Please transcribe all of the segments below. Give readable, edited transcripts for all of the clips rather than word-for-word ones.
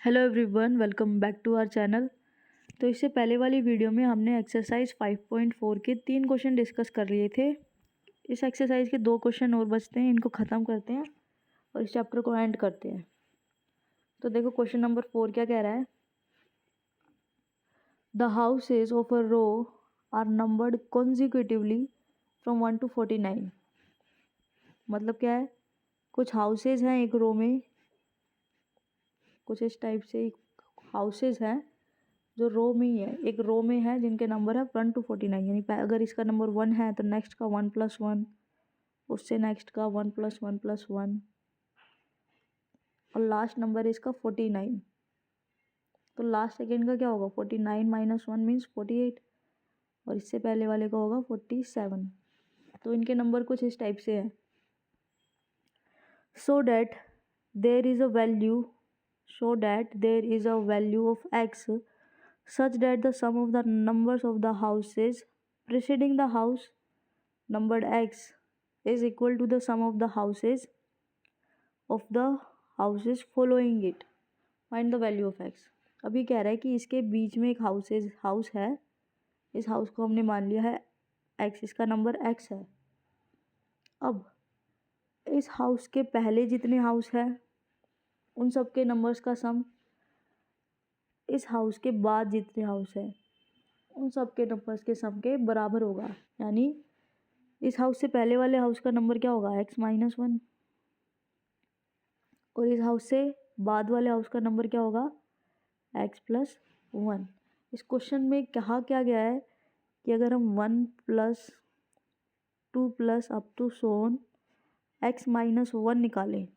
Hello everyone, welcome back to our channel. तो इससे पहले वाली वीडियो में हमने एक्सरसाइज 5.4 के 3 क्वेश्चन डिस्कस कर लिए थे। इस एक्सरसाइज के 2 क्वेश्चन और बचते हैं, इनको ख़त्म करते हैं और इस चैप्टर को एंड करते हैं। तो देखो क्वेश्चन नंबर 4 क्या कह रहा है। The houses of a row are numbered consecutively from 1 to 49। मतलब क्या है, कुछ हाउसेज हैं एक रो में, कुछ इस टाइप से हाउसेज हैं जो रो में ही है, एक रो में है जिनके नंबर है 1 to 49। यानी अगर इसका नंबर 1 है तो नेक्स्ट का 1+1, उससे नेक्स्ट का 1+1+1 और लास्ट नंबर है इसका 49। तो लास्ट सेकेंड का क्या होगा, 49 - 1 मीन्स 48 और इससे पहले वाले का होगा 47। तो इनके नंबर कुछ इस टाइप से है। So that there is a value of x such that the sum of the numbers of the houses preceding the house numbered x is equal to the sum of the houses following it. Find the value of x. अभी कह रहा है कि इसके बीच में एक house है, इस हाउस को हमने मान लिया है x, इसका नंबर x है। अब इस हाउस के पहले जितने हाउस है उन सब के नंबर्स का सम इस हाउस के बाद जितने हाउस है उन सब के नंबर्स के सम के बराबर होगा। यानी इस हाउस से पहले वाले हाउस का नंबर क्या होगा, x-1 और इस हाउस से बाद वाले हाउस का नंबर क्या होगा, x+1। इस क्वेश्चन में कहा क्या गया है कि अगर हम 1+2+ up to so on x-1 निकालें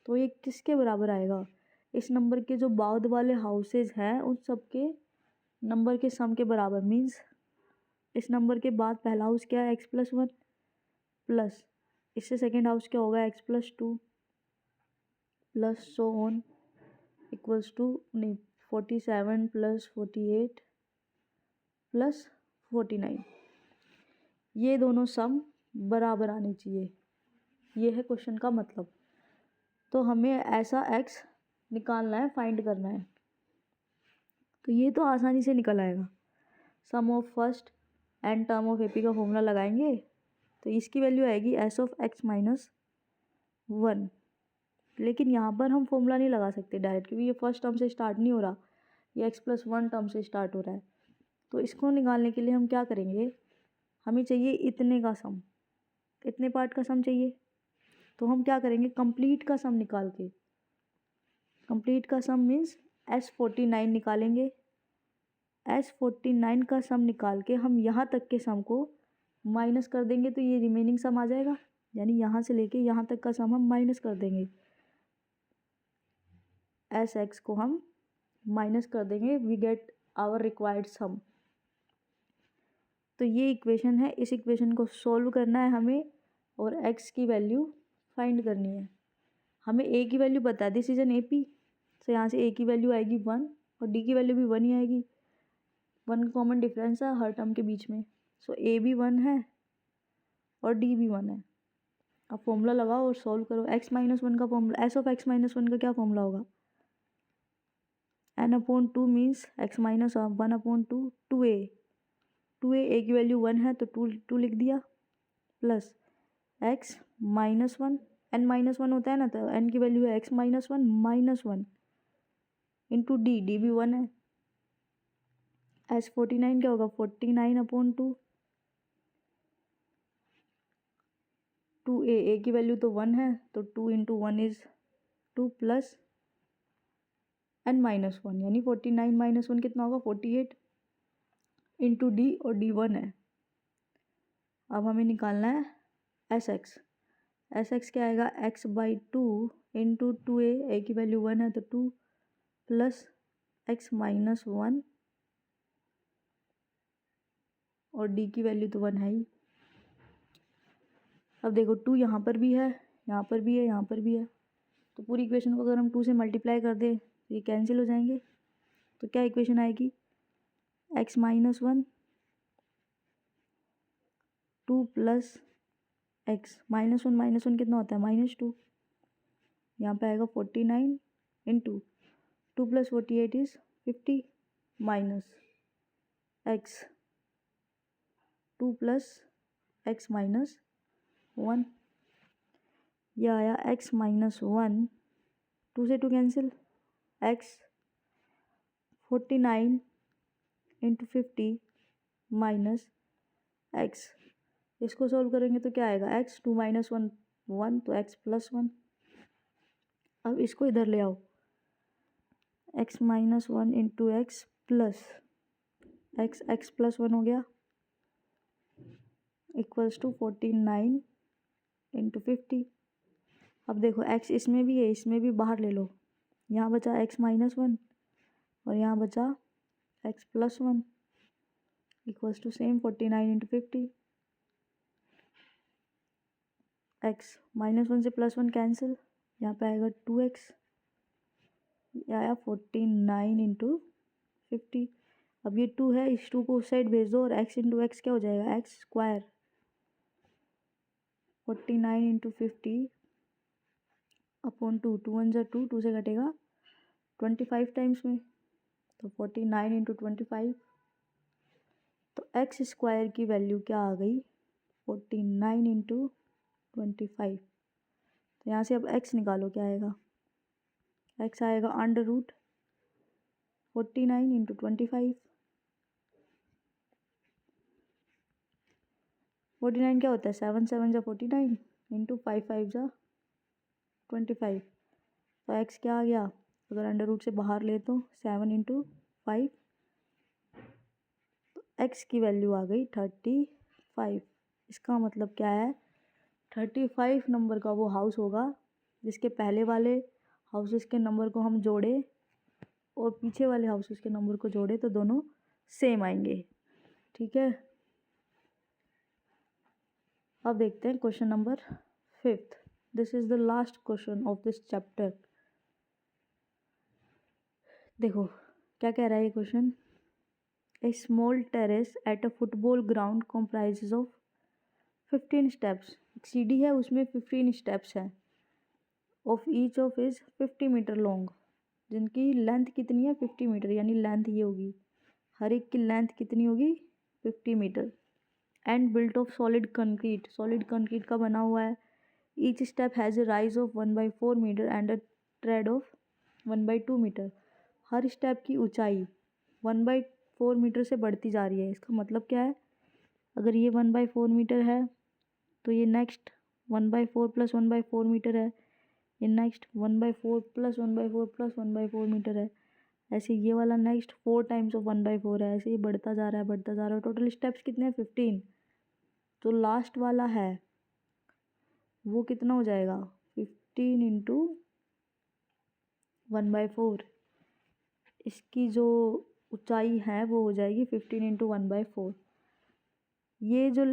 तो ये किसके बराबर आएगा, इस नंबर के जो बाद वाले हाउसेज हैं उन सब के नंबर के सम के बराबर। मीन्स इस नंबर के बाद पहला हाउस क्या है, x+1 प्लस इससे सेकेंड हाउस क्या होगा, x+2 plus so on equals to 47 + 48 + 49। ये दोनों सम बराबर आने चाहिए, ये है क्वेश्चन का मतलब। तो हमें ऐसा x निकालना है, फाइंड करना है। तो ये तो आसानी से निकल आएगा। Sum of first n term of AP का फॉर्मूला लगाएंगे तो इसकी वैल्यू आएगी s(x-1)। लेकिन यहाँ पर हम फॉर्मूला नहीं लगा सकते डायरेक्ट, क्योंकि ये फर्स्ट टर्म से स्टार्ट नहीं हो रहा, ये x+1 टर्म से स्टार्ट हो रहा है। तो इसको निकालने के लिए हम क्या करेंगे, हमें चाहिए इतने का सम, इतने पार्ट का सम चाहिए। तो हम क्या करेंगे, कंप्लीट का सम निकाल के, कंप्लीट का सम मीन्स s49 निकालेंगे। s49 का सम निकाल के हम यहाँ तक के सम को माइनस कर देंगे तो ये रिमेनिंग सम आ जाएगा। यानी यहाँ से लेके यहाँ तक का सम हम माइनस कर देंगे, sx को हम माइनस कर देंगे, वी गेट आवर रिक्वायर्ड सम। तो ये इक्वेशन है, इस इक्वेशन को सॉल्व करना है हमें और x की वैल्यू फाइंड करनी है। हमें a की वैल्यू बता दी डिसीजन AP, तो यहाँ से a की वैल्यू आएगी 1 और d की वैल्यू भी 1 ही आएगी। 1 कॉमन डिफरेंस है हर टर्म के बीच में, सो a भी 1 है और d भी 1 है। अब फॉर्मूला लगाओ और सॉल्व करो। x-1 का फॉर्मूला, s(x-1) का क्या फॉर्मूला होगा, n/2 means x-1/2 2a। 2a, a की वैल्यू 1 है तो 2 लिख दिया, प्लस x-1, n-1 होता है ना, तो n की वैल्यू है x-1 इंटू d भी 1 है। s49 क्या होगा, 49/2 2a, a की वैल्यू तो 1 है तो 2 × 1 इज़ 2 प्लस n-1 यानी 49 - 1 कितना होगा, 48 इंटू d और d 1 है। अब हमें निकालना है sx क्या आएगा, x/2 इंटू 2a, a की वैल्यू 1 है तो 2 प्लस x-1 और d की वैल्यू तो 1 है ही। अब देखो 2 यहाँ पर भी है, यहाँ पर भी है, यहाँ पर भी है, तो पूरी इक्वेशन को अगर हम 2 से मल्टीप्लाई कर दें तो ये कैंसिल हो जाएंगे। तो क्या इक्वेशन आएगी, x-1 2 प्लस x-1 कितना होता है, -2। यहाँ पे आएगा 49 into 2 + 48 is 50 minus x, 2 + x minus 1, ये आया x minus 1, 2 से 2 कैंसिल, x 49 × 50 माइनस x, इसको सॉल्व करेंगे तो क्या आएगा, x 2 - 1 1, तो x + 1। अब इसको इधर ले आओ, x - 1 × x प्लस x + 1 हो गया इक्वल्स टू 49 × 50। अब देखो x इसमें भी है, इसमें भी बाहर ले लो, यहाँ बचा x - 1 और यहाँ बचा x + 1 equals to same 49 × 50। x -1 से +1 कैंसिल, यहाँ पे आएगा 2x, ये आया 49 × 50। अब ये 2 है, इस 2 को उस साइड भेज दो और x × x क्या हो जाएगा, x²। 49 × 50 अपॉन 2, 2 × 1 = 2, 2 से कटेगा 25 टाइम्स में, तो 49 × 25, तो x² की वैल्यू क्या आ गई, 49 × 25। तो यहाँ से अब x निकालो, क्या आएगा, x आएगा √49 × 25। 49 क्या होता है, 7 7 = 49 × 5 5 = 25। तो x क्या आ गया, अगर √ से बाहर ले तो 7 × 5, तो x की वैल्यू आ गई 35। इसका मतलब क्या है, 35 नंबर का वो हाउस होगा जिसके पहले वाले हाउसेस के नंबर को हम जोड़े और पीछे वाले हाउसेस के नंबर को जोड़े तो दोनों सेम आएंगे। ठीक है, अब देखते हैं question number 5th। This is the last question of this chapter. देखो क्या कह रहा है ये question, a small terrace at a football ground comprises of 15 steps. सीढ़ी है, उसमें 15 स्टेप्स हैं, of each of is 50 metre long, जिनकी लेंथ कितनी है, 50 मीटर, यानी लेंथ ये होगी, हर एक की लेंथ कितनी होगी, 50 metre. And built of solid concrete, solid concrete का बना हुआ है। Each step has a rise of 1/4 metre and a tread of 1/2 metre. हर स्टेप की ऊंचाई 1/4 मीटर से बढ़ती जा रही है। इसका मतलब क्या है, अगर ये 1/4 मीटर है तो ये नेक्स्ट 1/4 + 1/4 मीटर है, ये नेक्स्ट 1/4 + 1/4 + 1/4 मीटर है, ऐसे ये वाला नेक्स्ट 4 टाइम्स ऑफ 1/4 है, ऐसे ही बढ़ता जा रहा है, बढ़ता जा रहा है। टोटल स्टेप्स कितने हैं, 15। तो लास्ट वाला है वो कितना हो जाएगा, 15 × 1/4। इसकी जो ऊंचाई है वो हो जाएगी 15 × 1/4। ये जो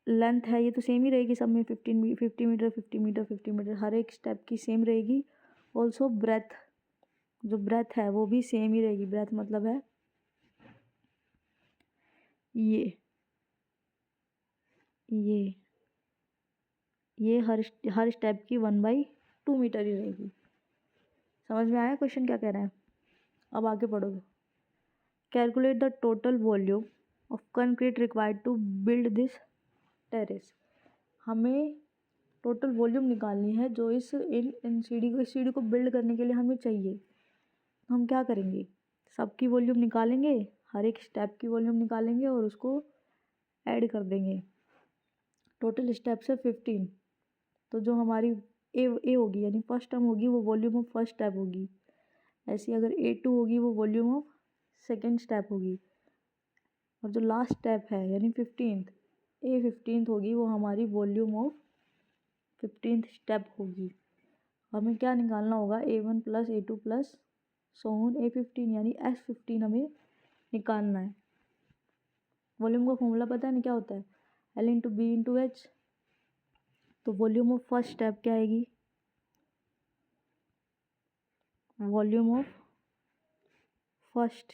लेंथ है ये तो सेम ही रहेगी सब में, 50 मीटर 50 मीटर 50 मीटर, हर एक स्टेप की सेम रहेगी। ऑल्सो ब्रेथ, जो ब्रेथ है वो भी सेम ही रहेगी। ब्रेथ मतलब है ये हर स्टेप की 1/2 मीटर ही रहेगी। समझ में आया क्वेश्चन क्या कह रहा है। अब आगे पढ़ोगे, calculate the total volume of concrete required to build this terrace. हमें टोटल वॉल्यूम निकालनी है जो इन सीढ़ी को बिल्ड करने के लिए हमें चाहिए। तो हम क्या करेंगे, सबकी वॉल्यूम निकालेंगे, हर एक स्टेप की वॉल्यूम निकालेंगे और उसको ऐड कर देंगे। टोटल स्टेप्स है 15, तो जो हमारी ए होगी यानी फर्स्ट टर्म होगी वो वॉल्यूम ऑफ फर्स्ट स्टेप होगी। ऐसी अगर A2 होगी वो वॉल्यूम ऑफ सेकेंड स्टेप होगी, और जो लास्ट स्टेप है यानी 15th A15th होगी वो हमारी वॉल्यूम ऑफ 15th स्टेप होगी। हमें क्या निकालना होगा, A1 + A2 + so on A15 यानी S15 हमें निकालना है। वॉल्यूम का फॉर्मूला पता है ना क्या होता है, L × B × H। तो वॉल्यूम ऑफ फर्स्ट स्टेप क्या आएगी, वॉल्यूम ऑफ फर्स्ट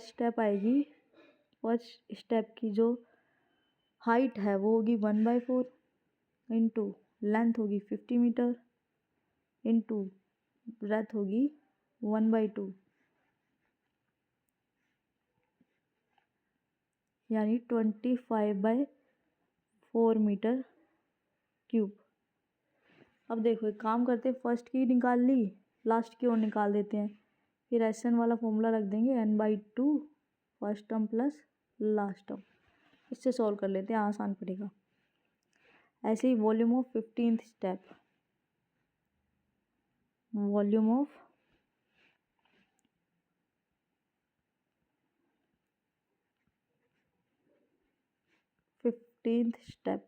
स्टेप आएगी, फर्स्ट स्टेप की जो हाइट है वो होगी 1/4, इंटू लेंथ होगी 50 मीटर इंटू ब्रेथ होगी 1/2 यानी 25/4 मीटर क्यूब। अब देखो एक काम करते हैं, फर्स्ट की निकाल ली, लास्ट की और निकाल देते हैं। फिर एस एन वाला फॉर्मूला रख देंगे n/2 first term plus last term. इससे सॉल्व कर लेते हैं, आसान पड़ेगा। ऐसे ही volume of 15th step, volume of 15th step,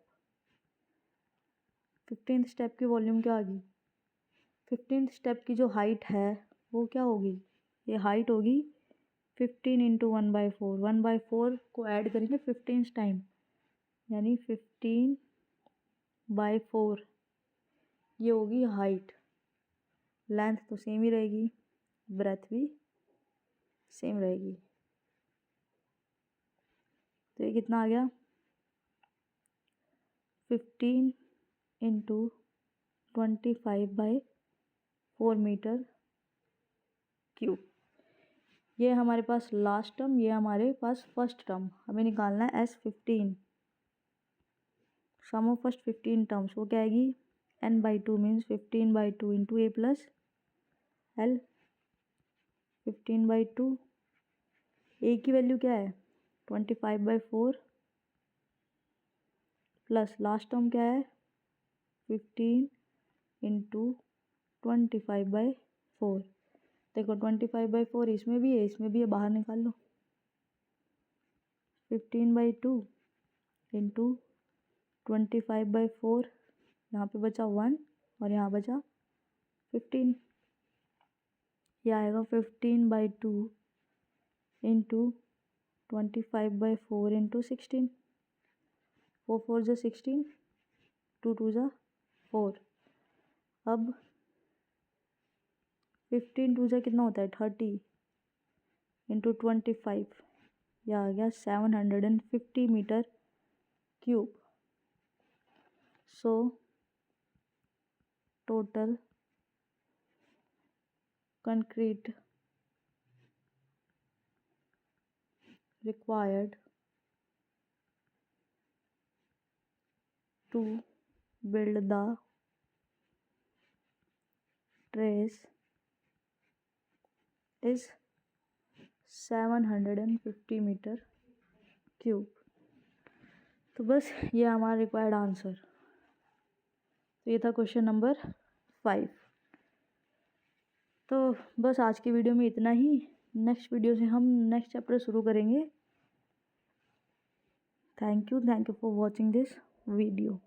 15th step की वॉल्यूम क्या आ गई? 15th स्टेप की जो हाइट है वो क्या होगी? ये हाइट होगी 15 इंटू 1/4, 1/4 को ऐड करेंगे 15 टाइम यानी 15/4 ये होगी हाइट। लेंथ तो सेम ही रहेगी, ब्रेथ भी सेम रहेगी। तो ये कितना आ गया? 15 इंटू 25/4 मीटर क्यूब। ये हमारे पास लास्ट टर्म, ये हमारे पास फर्स्ट टर्म। हमें निकालना है S15, some of first 15 terms. वो क्या आएगी? n/2 means 15/2 into a plus l। 15/2 a की वैल्यू क्या है? 25/4 प्लस लास्ट टर्म क्या है? 15 इंटू 25/4। देखो 25/4 इसमें भी है, इसमें भी है, बाहर निकाल लो। 15/2 इंटू 25/4, यहाँ पे बचा 1 और यहाँ बचा 15। यह आएगा 15/2 इंटू 25/4 इंटू 16। 4 4 जो 16, 2 2 जो 4। अब 15 2 जो कितना होता है? 30 इंटू 25, यह आ गया 750 metre cube. So total concrete required to build the trace is 750 metre cube. तो बस ये हमारा रिक्वायर्ड आंसर। तो ये था क्वेश्चन नंबर 5। तो बस आज की वीडियो में इतना ही। नेक्स्ट वीडियो से हम नेक्स्ट चैप्टर शुरू करेंगे। Thank you for watching this video.